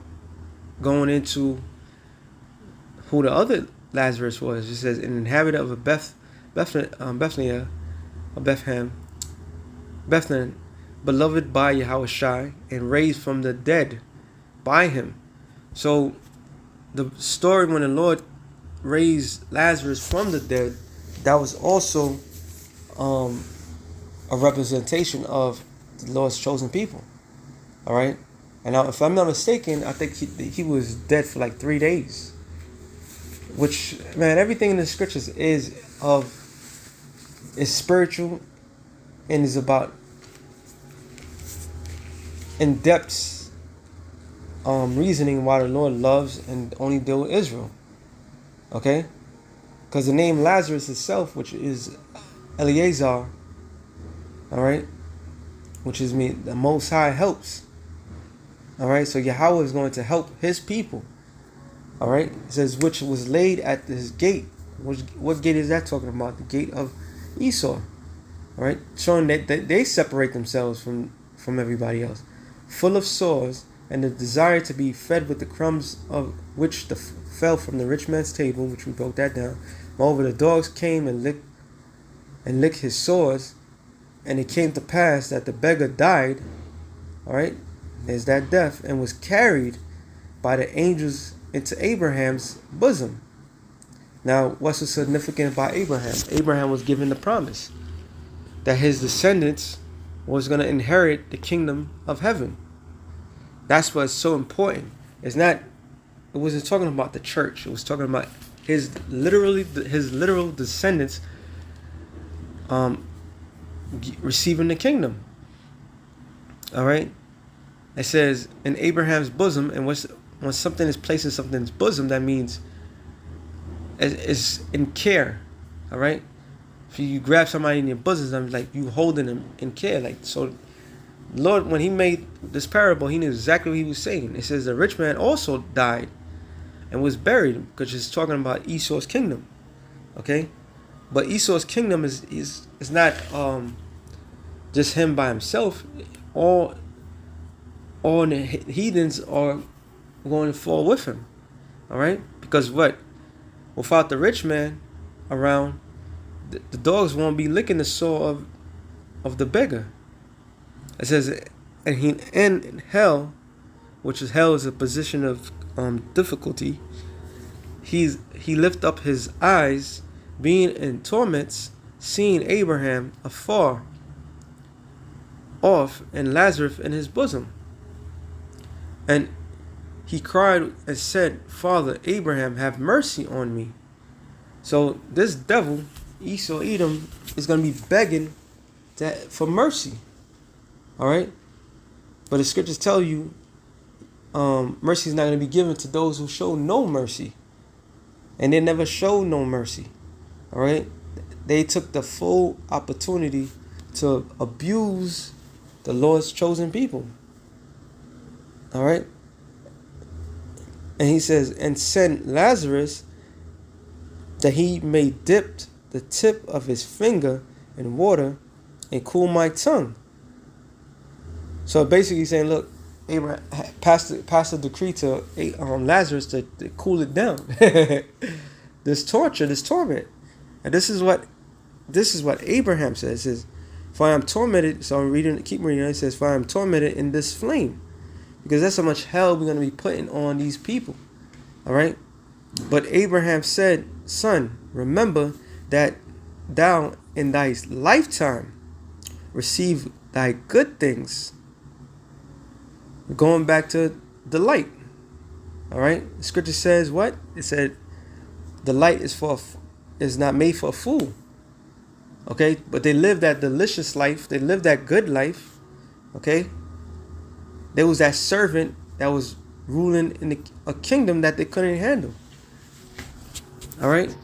going into who the other Lazarus was. It says, an inhabitant of Bethlehem, beloved by Yahushua and raised from the dead by him. So the story when the Lord raised Lazarus from the dead, that was also a representation of the Lord's chosen people. All right. And now, if I'm not mistaken, I think he was dead for like 3 days. Which, man, everything in the scriptures is spiritual and is about in-depth reasoning why the Lord loves and only deal with Israel. Okay? Because the name Lazarus itself, which is Eleazar, all right, which is the Most High helps. All right, so Yahweh is going to help His people. All right, it says which was laid at His gate. What gate is that talking about? The gate of Esau. All right, showing that they separate themselves from everybody else, full of sores and the desire to be fed with the crumbs of which fell from the rich man's table, which we broke that down. Moreover, the dogs came and licked his sores, and it came to pass that the beggar died. All right, is that death, and was carried by the angels into Abraham's bosom. Now, what's so significant about Abraham? Abraham was given the promise that his descendants was going to inherit the kingdom of heaven. That's what's so important. It wasn't talking about the church. It was talking about his literal descendants receiving the kingdom. All right. It says in Abraham's bosom, and when something is placed in something's bosom, that means it's in care. All right. If you grab somebody in your bosom, I'm like you holding them in care. Like, so Lord, when he made this parable, he knew exactly what he was saying. It says the rich man also died and was buried, because it's talking about Esau's kingdom. Okay, but Esau's kingdom is not just him by himself. All the heathens are going to fall with him. All right, because what? Without the rich man around, the dogs won't be licking the sore of the beggar. It says, and he in hell, which is hell is a position of difficulty. He lift up his eyes, being in torments, seeing Abraham afar off and Lazarus in his bosom. And he cried and said, Father Abraham, have mercy on me. So this devil, Esau Edom, is going to be begging for mercy. All right? But the scriptures tell you mercy is not going to be given to those who show no mercy. And they never showed no mercy. All right? They took the full opportunity to abuse the Lord's chosen people. All right? And he says, and sent Lazarus that he may dip the tip of his finger in water and cool my tongue. So basically saying, look, Abraham passed a decree to Lazarus to cool it down. This torture, this torment. And this is what Abraham says. It says, for I am tormented. So keep reading. It says, for I am tormented in this flame. Because that's how much hell we're going to be putting on these people. All right? But Abraham said, son, remember that thou in thy lifetime receive thy good things. Going back to the light. All right? The scripture says what? It said the light is not made for a fool. Okay? But they lived that delicious life. They lived that good life. Okay? There was that servant that was ruling in a kingdom that they couldn't handle. All right?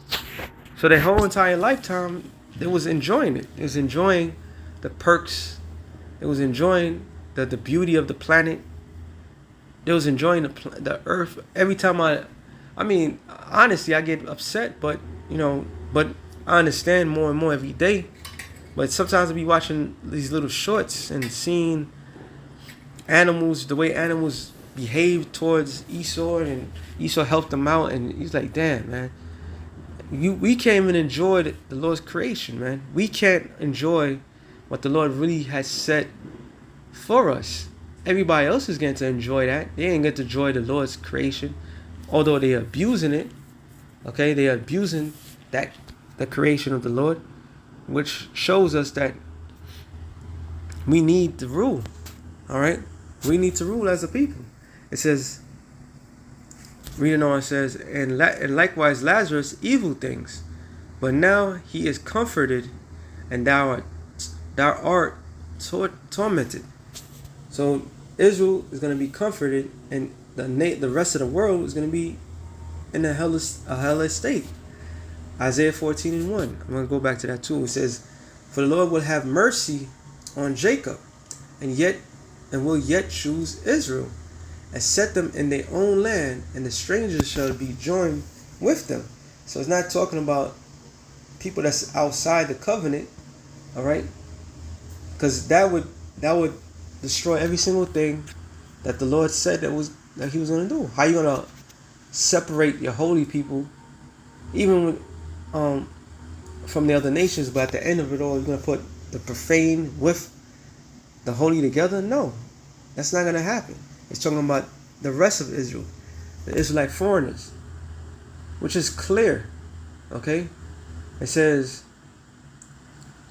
So their whole entire lifetime, they was enjoying it. It was enjoying the perks. It was enjoying the beauty of the planet. They was enjoying the earth. Every time I mean, honestly, I get upset, but I understand more and more every day. But sometimes I be watching these little shorts and seeing animals, the way animals behave towards Esau, and Esau helped them out, and he's like, damn, man. We can't even enjoy the Lord's creation, man. We can't enjoy what the Lord really has set for us. Everybody else is getting to enjoy that. They ain't get to enjoy the Lord's creation, although they are abusing it. Okay, they are abusing the creation of the Lord, which shows us that we need to rule. All right, we need to rule as a people. It says, reading on, it says, and likewise Lazarus evil things, but now he is comforted, and thou art tormented. So Israel is going to be comforted, and the rest of the world is going to be in a hellish state. Isaiah 14:1. I'm going to go back to that too. It says, for the Lord will have mercy on Jacob, and will yet choose Israel, and set them in their own land, and the strangers shall be joined with them. So it's not talking about people that's outside the covenant, all right? Because that would destroy every single thing that the Lord said that he was going to do. How you going to separate your holy people, even um, from the other nations, but at the end of it all, you're going to put the profane with the holy together? No, that's not going to happen. It's talking about the rest of Israel, the Israelite foreigners, which is clear. Okay? It says,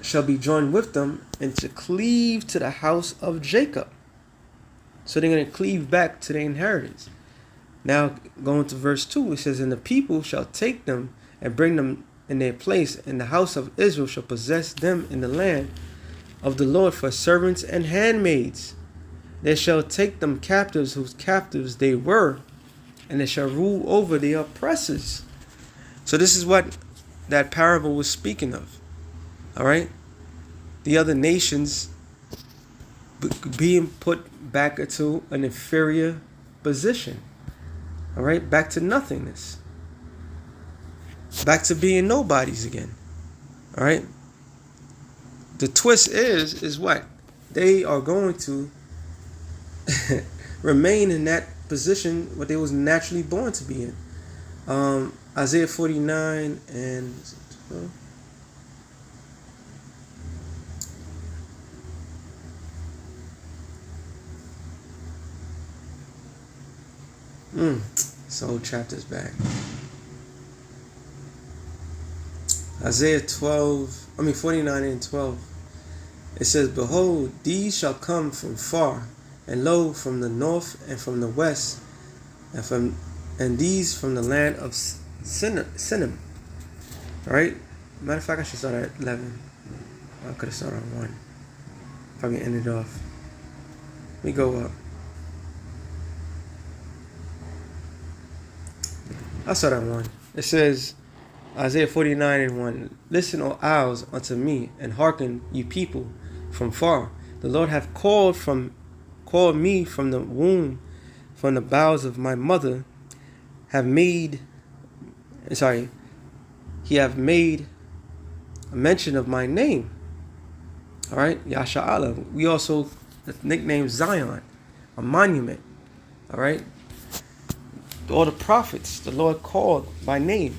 shall be joined with them and to cleave to the house of Jacob. So they're going to cleave back to their inheritance. Now, going to verse 2, it says, and the people shall take them and bring them in their place, and the house of Israel shall possess them in the land of the Lord for servants and handmaids. They shall take them captives whose captives they were, and they shall rule over the oppressors. So this is what that parable was speaking of. All right? The other nations being put back into an inferior position. All right? Back to nothingness. Back to being nobodies again. All right? The twist is what? They are going to remain in that position what they was naturally born to be in. Isaiah 49 and 12. So chapters back. Isaiah 49 and 12. It says, behold, these shall come from far, and lo, from the north and from the west, and these from the land of Sinim. Alright? Matter of fact, I should start at 11. I could have started on 1. Probably ended off. Let me go up. I'll start at 1. It says, Isaiah 49 and 1. Listen, O isles, unto me, and hearken, ye people, from far. The Lord hath called me from the womb, from the bowels of my mother, He have made a mention of my name. All right, Yasha'Allah. We also nicknamed Zion, a monument. All right. All the prophets, the Lord called by name.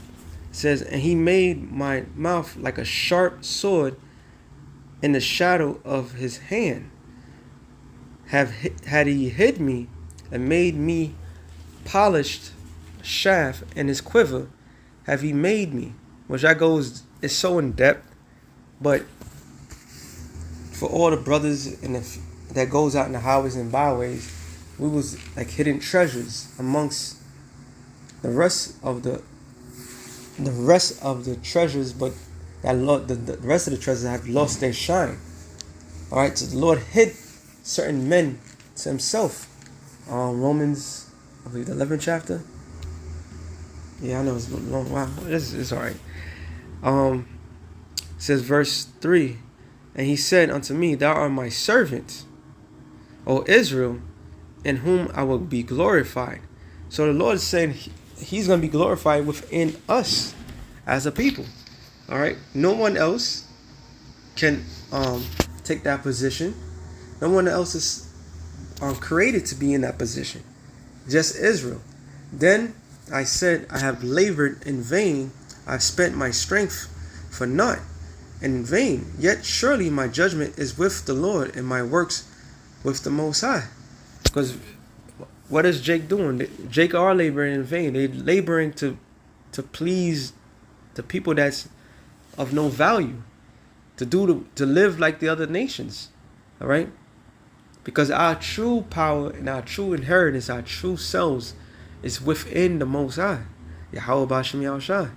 It says, and he made my mouth like a sharp sword in the shadow of his hand. Had he hid me and made me polished shaft in his quiver, have he made me. Which is so in depth, but for all the brothers that goes out in the highways and byways, we was like hidden treasures amongst the rest of the treasures, but the rest of the treasures have lost their shine. All right, so the Lord hid certain men to himself. Romans, I believe the 11th chapter. Yeah, I know it's long. Wow, it's all right. It says verse 3, and he said unto me, thou art my servant, O Israel, in whom I will be glorified. So the Lord is saying he's going to be glorified within us as a people. All right, no one else can take that position. No one else is created to be in that position, just Israel. Then I said, I have labored in vain, I've spent my strength for naught, and in vain. Yet surely my judgment is with the Lord, and my works with the Most High. Because what is Jake doing? Jake are laboring in vain. They're laboring to please the people that's of no value, to live like the other nations. All right? Because our true power and our true inheritance, our true selves, is within the Most High. Yahweh B'Shem Yahushua.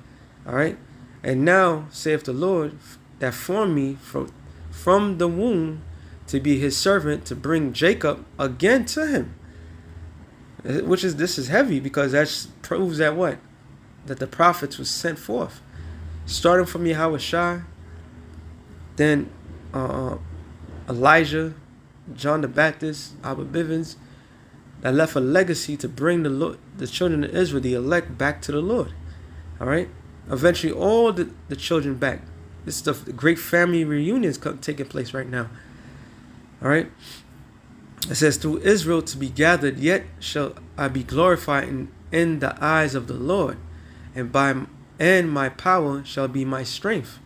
All right? And now, saith the Lord, that formed me from the womb to be his servant, to bring Jacob again to him. This is heavy, because that proves that what? That the prophets was sent forth. Starting from Yahushua, then Elijah, John the Baptist, Abba Bivens, that left a legacy to bring the children of Israel, the elect, back to the Lord. All right? Eventually, all the children back. This is the great family reunions taking place right now. All right? It says, through Israel to be gathered, yet shall I be glorified in the eyes of the Lord. And by and my power shall be my strength.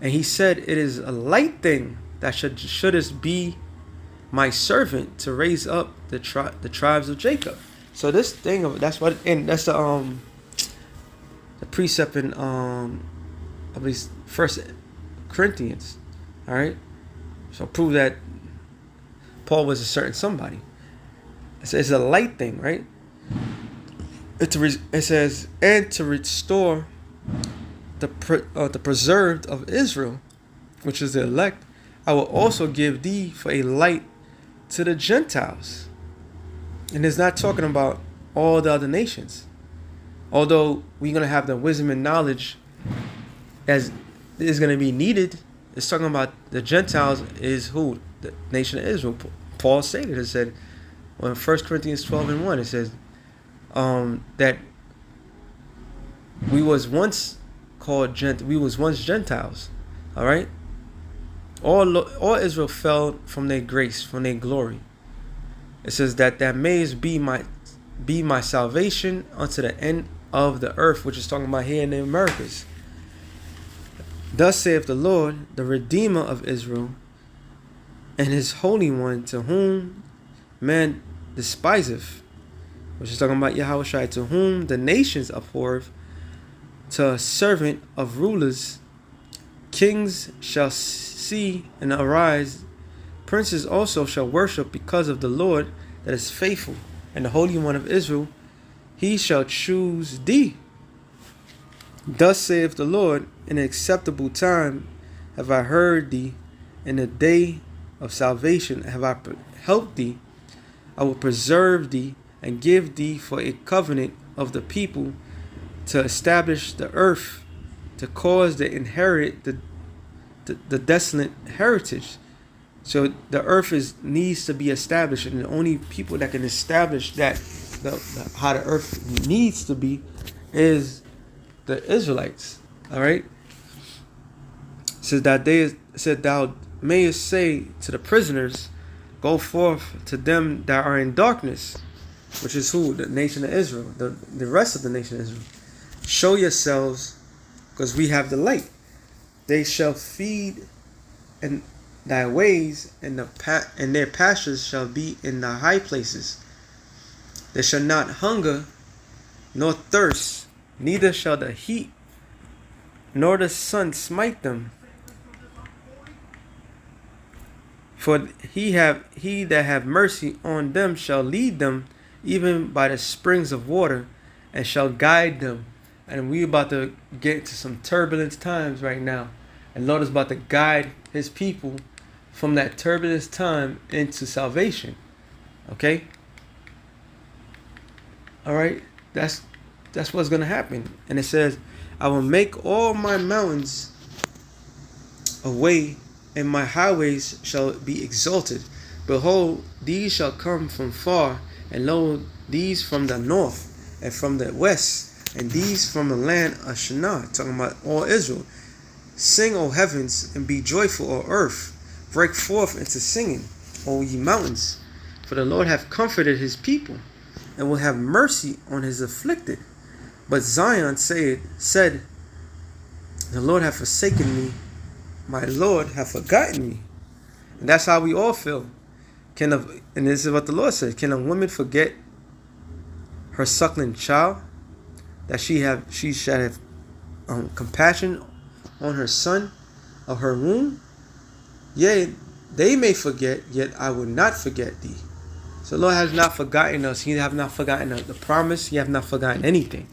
And he said, it is a light thing that shouldest be my servant to raise up the tribes of Jacob. So this thing of that's the precept in I believe First Corinthians. All right, so prove that Paul was a certain somebody. It's a light thing, right? It says, and to restore the preserved of Israel, which is the elect, I will also give thee for a light to the Gentiles. And it's not talking about all the other nations. Although we're going to have the wisdom and knowledge as is going to be needed, it's talking about the Gentiles is who? The nation of Israel. Paul stated, it said, in 1 Corinthians 12:1, it says that we was once Gentiles. All right? All Israel fell from their grace, from their glory. It says that mayest be my salvation unto the end of the earth, which is talking about here in the Americas. Thus saith the Lord, the Redeemer of Israel, and his Holy One, to whom man despiseth, which is talking about Yahushua, to whom the nations abhorreth, to a servant of rulers, kings shall see and arise, princes also shall worship, because of the Lord that is faithful, and the Holy One of Israel, he shall choose thee. Thus saith the Lord, in an acceptable time have I heard thee, in the day of salvation have I helped thee. I will preserve thee and give thee for a covenant of the people, to establish the earth, to cause to inherit the desolate heritage. So the earth needs to be established, and the only people that can establish that how the earth needs to be is the Israelites. All right. It says that thou mayest say to the prisoners, go forth to them that are in darkness, which is who? The nation of Israel, the rest of the nation of Israel. Show yourselves, because we have the light. They shall feed in thy ways, and their pastures shall be in the high places. They shall not hunger nor thirst, neither shall the heat nor the sun smite them. For he that have mercy on them shall lead them even by the springs of water, and shall guide them. And we about to get to some turbulent times right now. And Lord is about to guide his people from that turbulent time into salvation. Okay? All right? That's what's going to happen. And it says, I will make all my mountains a way, and my highways shall be exalted. Behold, these shall come from far, and lo, these from the north, and from the west, and these from the land of Shinar, talking about all Israel. Sing, O heavens, and be joyful, O earth. Break forth into singing, O ye mountains. For the Lord hath comforted his people, and will have mercy on his afflicted. But Zion said, the Lord hath forsaken me, my Lord hath forgotten me. And that's how we all feel. And this is what the Lord says. Can a woman forget her suckling child, that she shall have compassion on her son of her womb? Yea, they may forget, yet I will not forget thee. So the Lord has not forgotten us. He have not forgotten the promise. He have not forgotten anything.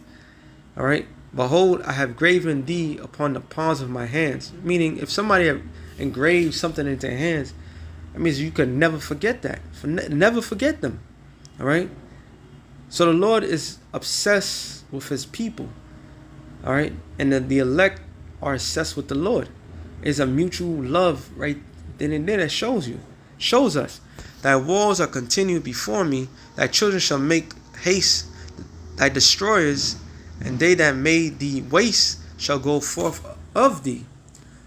All right. Behold, I have graven thee upon the palms of my hands. Meaning, if somebody have engraved something into their hands, that means you can never forget that. Never forget them. All right. So the Lord is obsessed with his people. All right. And the elect are obsessed with the Lord. It's a mutual love right then and there that shows us. Thy walls are continued before me. Thy children shall make haste. Thy destroyers and they that made thee waste shall go forth of thee.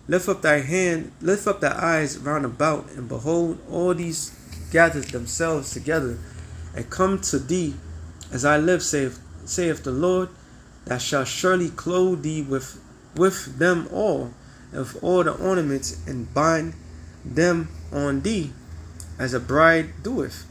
Lift up thy hand, lift up thy eyes round about, and behold, all these gather themselves together and come to thee. As I live, saith the Lord, that shall surely clothe thee with them all, and with all the ornaments, and bind them on thee, as a bride doeth.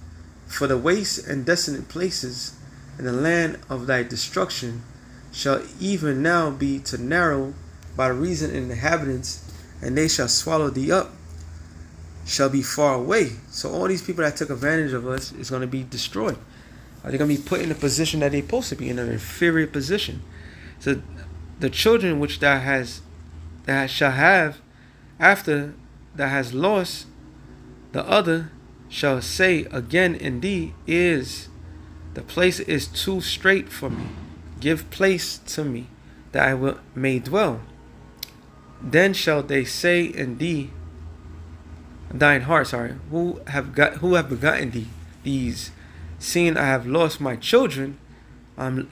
For the waste and desolate places in the land of thy destruction shall even now be to narrow by reason of inhabitants, and they shall swallow thee up, shall be far away. So all these people that took advantage of us is going to be destroyed. They're going to be put in a position that they're supposed to be in, an inferior position. So the children which that shall have after that has lost the other shall say again, indeed the place is too strait for me. Give place to me, that I may dwell. Then shall they say in thine heart, who have begotten thee these, seeing I have lost my children, I'm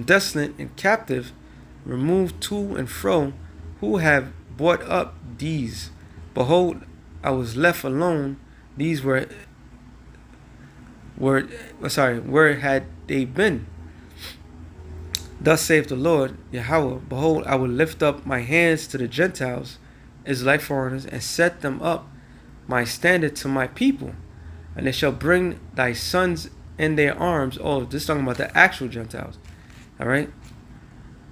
desolate and captive, removed to and fro, who have brought up these? Behold, I was left alone. These where had they been? Thus saith the Lord Yahweh, behold, I will lift up my hands to the Gentiles, Israelite foreigners, and set them up my standard to my people, and they shall bring thy sons in their arms. Oh, this is talking about the actual Gentiles. Alright?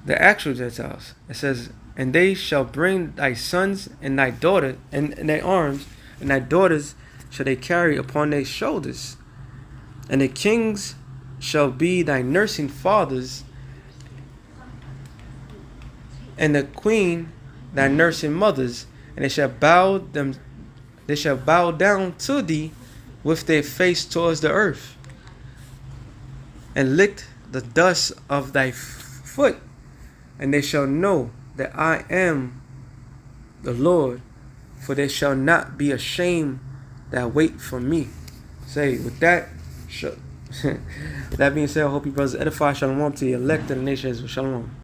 The actual Gentiles. It says, and they shall bring thy sons and thy daughter in their arms, and thy daughters shall they carry upon their shoulders. And the kings shall be thy nursing fathers, and the queen thy nursing mothers, and they shall bow down to thee with their face towards the earth, and lick the dust of thy foot, and they shall know that I am the Lord, for they shall not be ashamed that wait for me. Say, with that, that being said, I hope you brothers edify. Shalom to the elect of the nations. Shalom.